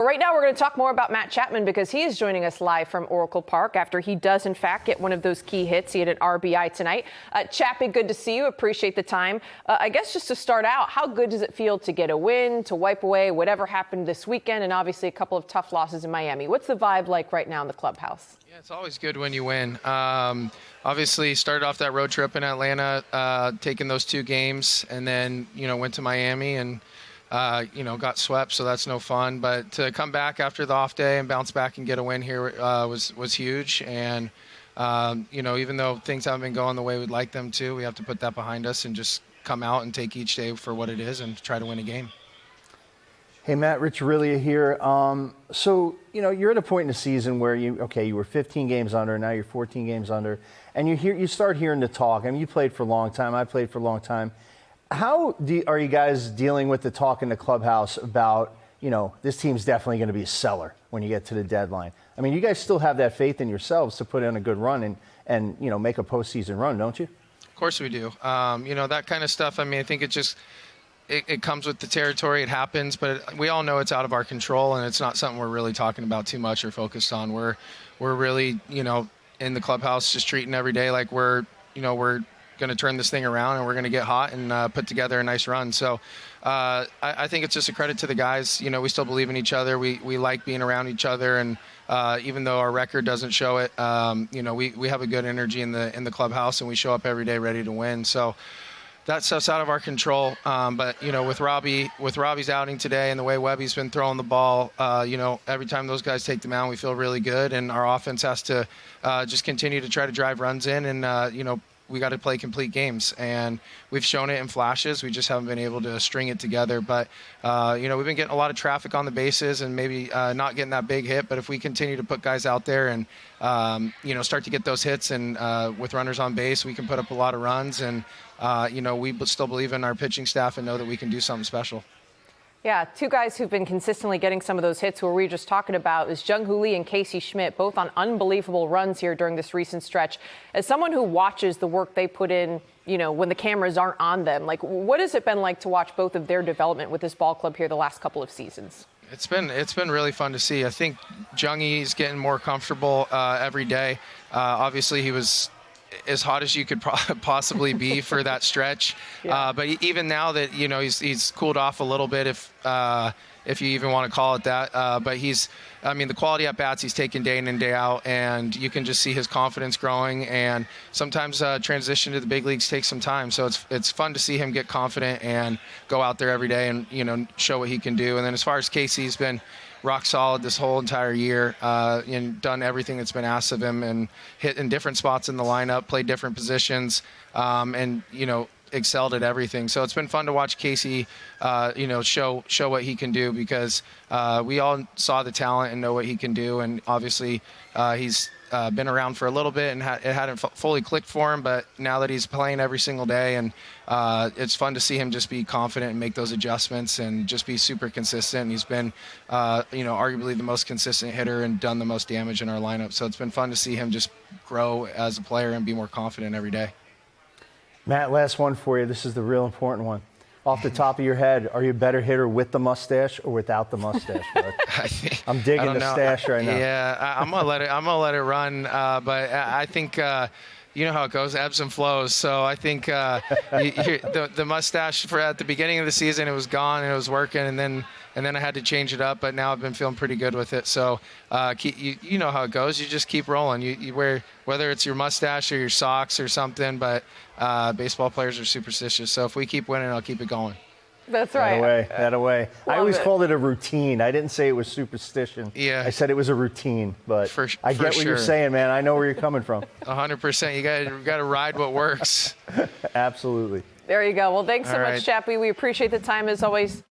Right now, we're going to talk more about Matt Chapman because he is joining us live from Oracle Park after he does, in fact, get one of those key hits. He had an RBI tonight. Chappie, good to see you. Appreciate the time. I guess just to start out, how good does it feel to get a win, to wipe away whatever happened this weekend, and obviously a couple of tough losses in Miami? What's the vibe like right now in the clubhouse? Yeah, it's always good when you win. Obviously, started off that road trip in Atlanta, taking those 2 games, and then, went to Miami and got swept, so that's no fun. But to come back after the off day and bounce back and get a win here was huge. And, even though things haven't been going the way we'd like them to, we have to put that behind us and just come out and take each day for what it is and try to win a game. Hey, Matt, Rich Aurelia here. So, you're at a point in the season where you were 15 games under, now you're 14 games under, and you start hearing the talk. I mean, you played for a long time, I played for a long time. How are you guys dealing with the talk in the clubhouse about, this team's definitely going to be a seller when you get to the deadline? I mean, you guys still have that faith in yourselves to put in a good run and make a postseason run, don't you? Of course we do. That kind of stuff, I think it comes with the territory. It happens, but we all know it's out of our control, and it's not something we're really talking about too much or focused on. We're really, in the clubhouse just treating every day like we're going to turn this thing around and we're going to get hot and put together a nice run. So I think it's just a credit to the guys. We still believe in each other. We like being around each other, and even though our record doesn't show it, we have a good energy in the clubhouse, and we show up every day ready to win. So that stuff's out of our control. But with Robbie's outing today and the way Webby's been throwing the ball, every time those guys take the mound, we feel really good, and our offense has to just continue to try to drive runs in, and we got to play complete games, and we've shown it in flashes. We just haven't been able to string it together. But, we've been getting a lot of traffic on the bases and maybe not getting that big hit. But if we continue to put guys out there and, start to get those hits and with runners on base, we can put up a lot of runs. And, we still believe in our pitching staff and know that we can do something special. Yeah, 2 guys who've been consistently getting some of those hits who we were just talking about is Jung Hoo Lee and Casey Schmidt, both on unbelievable runs here during this recent stretch. As someone who watches the work they put in, when the cameras aren't on them, what has it been like to watch both of their development with this ball club here the last couple of seasons? It's been really fun to see. I think Jungy's getting more comfortable every day. Obviously, he was as hot as you could possibly be for that stretch. Yeah. But even now that, he's cooled off a little bit, if you even want to call it that. But the quality at bats he's taking day in and day out, and you can just see his confidence growing. And sometimes transition to the big leagues takes some time. So it's fun to see him get confident and go out there every day and, show what he can do. And then as far as Casey, he's been rock solid this whole entire year, and done everything that's been asked of him, and hit in different spots in the lineup, played different positions, and excelled at everything. So it's been fun to watch Casey, show what he can do, because we all saw the talent and know what he can do, and obviously he's been around for a little bit and it hadn't fully clicked for him, but now that he's playing every single day, and it's fun to see him just be confident and make those adjustments and just be super consistent. He's been, arguably the most consistent hitter and done the most damage in our lineup. So it's been fun to see him just grow as a player and be more confident every day. Matt, last one for you. This is the real important one. Off the top of your head, are you a better hitter with the mustache or without the mustache, bud? I'm digging the stash right now. Yeah, I'm gonna let it run. But I think you know how it goes, ebbs and flows. So I think the mustache at the beginning of the season, it was gone and it was working, and then I had to change it up. But now I've been feeling pretty good with it. So you know how it goes. You just keep rolling. You wear, whether it's your mustache or your socks or something. But baseball players are superstitious. So if we keep winning, I'll keep it going. That's right. That away. I always called it a routine. I didn't say it was superstition. Yeah. I said it was a routine. But I get what you're saying, man. I know where you're coming from. 100%. You got to ride what works. Absolutely. There you go. Well, thanks so much, Chappie. We appreciate the time as always.